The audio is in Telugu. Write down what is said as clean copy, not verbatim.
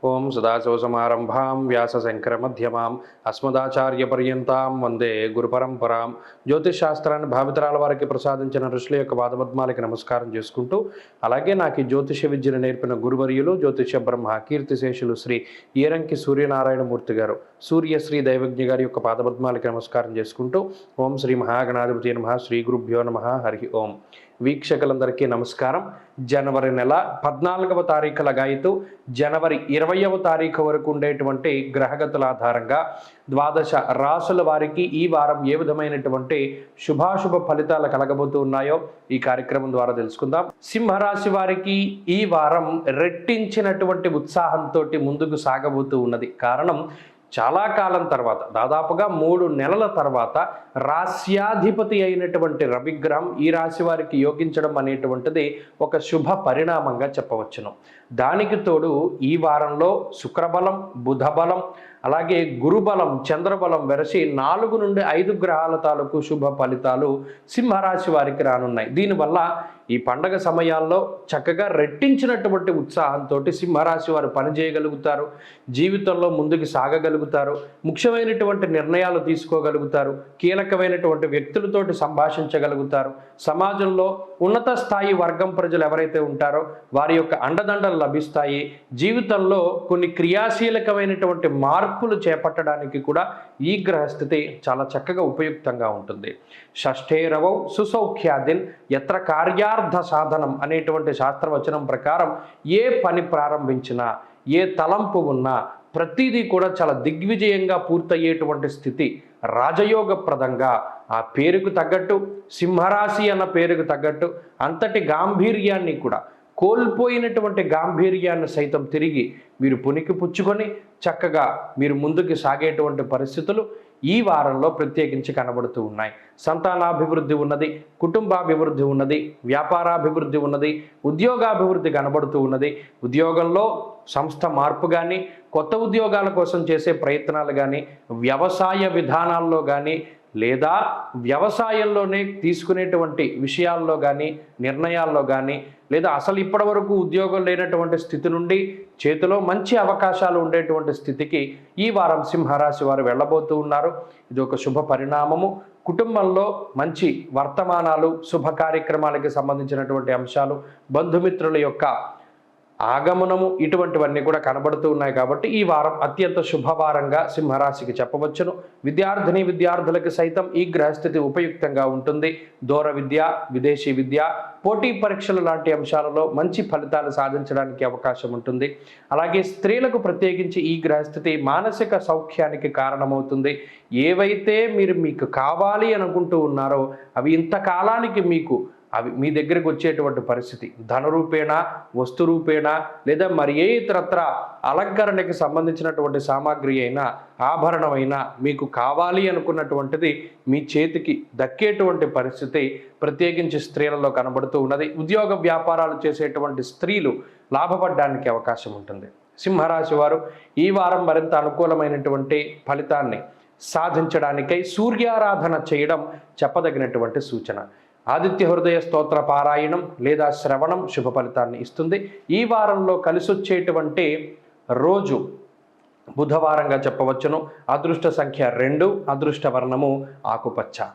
ఓం సదాశివసమారంభాం వ్యాసశంకరమధ్యమాం అస్మదాచార్యపర్యంతాం వందే గురుపరంపరాం. జ్యోతిష్ శాస్త్రాన్ని భావితరాల వారికి ప్రసాదించిన ఋషుల యొక్క పాదపద్మాలకి నమస్కారం చేసుకుంటూ, అలాగే నాకు ఈ జ్యోతిష విద్యను నేర్పిన గురువర్యులు జ్యోతిష బ్రహ్మ కీర్తిశేషులు శ్రీ ఈరంకి సూర్యనారాయణమూర్తి గారు, సూర్యశ్రీ దైవజ్ఞ గారి యొక్క పాదపద్మాలకి నమస్కారం చేసుకుంటూ, ఓం శ్రీ మహాగణాధిపతి నమః, శ్రీ గురుభ్యో నమః, హరి ఓం. వీక్షకులందరికీ నమస్కారం. జనవరి నెల 14వ తారీఖు లగాయితూ జనవరి 20వ తారీఖు వరకు ఉండేటువంటి గ్రహగతుల ఆధారంగా ద్వాదశ రాసుల వారికి ఈ వారం ఏ విధమైనటువంటి శుభాశుభ ఫలితాలు కలగబోతూ ఉన్నాయో ఈ కార్యక్రమం ద్వారా తెలుసుకుందాం. సింహరాశి వారికి ఈ వారం రెట్టించినటువంటి ఉత్సాహంతో ముందుకు సాగబోతూ ఉన్నది. కారణం, చాలా కాలం తర్వాత, దాదాపుగా 3 నెలల తర్వాత రాశ్యాధిపతి అయినటువంటి రవిగ్రహం ఈ రాశి వారికి యోగించడం అనేటువంటిది ఒక శుభ పరిణామంగా చెప్పవచ్చును. దానికి తోడు ఈ వారంలో శుక్రబలం, బుధబలం, అలాగే గురుబలం, చంద్రబలం వెరసి 4 నుండి 5 గ్రహాల తాలూకు శుభ ఫలితాలు సింహరాశి వారికి రానున్నాయి. దీనివల్ల ఈ పండగ సమయాల్లో చక్కగా రెట్టించినటువంటి ఉత్సాహంతో సింహరాశి వారు పనిచేయగలుగుతారు, జీవితంలో ముందుకు సాగగలుగుతారు, ముఖ్యమైనటువంటి నిర్ణయాలు తీసుకోగలుగుతారు, కీలకమైనటువంటి వ్యక్తులతోటి సంభాషించగలుగుతారు, సమాజంలో ఉన్నత స్థాయి వర్గం ప్రజలు ఎవరైతే ఉంటారో వారి యొక్క అండదండలు లభిస్తాయి. జీవితంలో కొన్ని క్రియాశీలకమైనటువంటి మార్పులు చేపట్టడానికి కూడా ఈ గ్రహస్థితి చాలా చక్కగా ఉపయుక్తంగా ఉంటుంది. షష్ఠేరవౌ సుసౌఖ్యాదిన్ యత్ర కార్యార్థ సాధనం అనేటువంటి శాస్త్రవచనం ప్రకారం ఏ పని ప్రారంభించినా, ఏ తలంపు ఉన్నా ప్రతిదీ కూడా చాలా దిగ్విజయంగా పూర్తయ్యేటువంటి స్థితి రాజయోగప్రదంగా, ఆ పేరుకు తగ్గట్టు, సింహరాశి అన్న పేరుకు తగ్గట్టు అంతటి గాంభీర్యాన్ని కూడా, కోల్పోయినటువంటి గాంభీర్యాన్ని సైతం తిరిగి మీరు పునికి పుచ్చుకొని చక్కగా మీరు ముందుకు సాగేటువంటి పరిస్థితులు ఈ వారంలో ప్రత్యేకించి కనబడుతూ ఉన్నాయి. సంతానాభివృద్ధి ఉన్నది, కుటుంబాభివృద్ధి ఉన్నది, వ్యాపారాభివృద్ధి ఉన్నది, ఉద్యోగాభివృద్ధి కనబడుతూ ఉన్నది. ఉద్యోగంలో సంస్థ మార్పు కానీ, కొత్త ఉద్యోగాల కోసం చేసే ప్రయత్నాలు కానీ, వ్యవసాయ విధానాల్లో కానీ, లేదా వ్యవసాయంలోనే తీసుకునేటువంటి విషయాల్లో కానీ, నిర్ణయాల్లో కానీ, లేదా అసలు ఇప్పటి వరకు ఉద్యోగం లేనటువంటి స్థితి నుండి చేతిలో మంచి అవకాశాలు ఉండేటువంటి స్థితికి ఈ వారం సింహరాశి వారు వెళ్ళబోతూ ఉన్నారు. ఇది ఒక శుభ పరిణామము. కుటుంబంలో మంచి వర్తమానాలు, శుభ కార్యక్రమాలకి సంబంధించినటువంటి అంశాలు, బంధుమిత్రుల యొక్క ఆగమనము, ఇటువంటివన్నీ కూడా కనబడుతూ ఉన్నాయి. కాబట్టి ఈ వారం అత్యంత శుభవారంగా సింహరాశికి చెప్పవచ్చును. విద్యార్థిని విద్యార్థులకి సైతం ఈ గ్రహస్థితి ఉపయుక్తంగా ఉంటుంది. దూర విద్య, విదేశీ విద్య, పోటీ పరీక్షలు లాంటి అంశాలలో మంచి ఫలితాలు సాధించడానికి అవకాశం ఉంటుంది. అలాగే స్త్రీలకు ప్రత్యేకించి ఈ గ్రహస్థితి మానసిక సౌఖ్యానికి కారణమవుతుంది. ఏవైతే మీకు కావాలి అనుకుంటూ ఉన్నారో అవి ఇంతకాలానికి అవి మీ దగ్గరికి వచ్చేటువంటి పరిస్థితి, ధనరూపేణ, వస్తురూపేణ, లేదా మరి ఏ ఇతరత్ర అలంకరణకి సంబంధించినటువంటి సామాగ్రి అయినా, ఆభరణమైనా మీకు కావాలి అనుకున్నటువంటిది మీ చేతికి దక్కేటువంటి పరిస్థితి ప్రత్యేకించి స్త్రీలలో కనబడుతూ ఉన్నది. ఉద్యోగ వ్యాపారాలు చేసేటువంటి స్త్రీలు లాభపడడానికి అవకాశం ఉంటుంది. సింహరాశి వారు ఈ వారం మరింత అనుకూలమైనటువంటి ఫలితాన్ని సాధించడానికై సూర్యారాధన చేయడం చెప్పదగినటువంటి సూచన. ఆదిత్య హృదయ స్తోత్ర పారాయణం లేదా శ్రవణం శుభ ఫలితాన్ని ఇస్తుంది. ఈ వారంలో కలిసొచ్చేటువంటి రోజు బుధవారంగా చెప్పవచ్చును. అదృష్ట సంఖ్య 2, అదృష్ట వర్ణము ఆకుపచ్చ.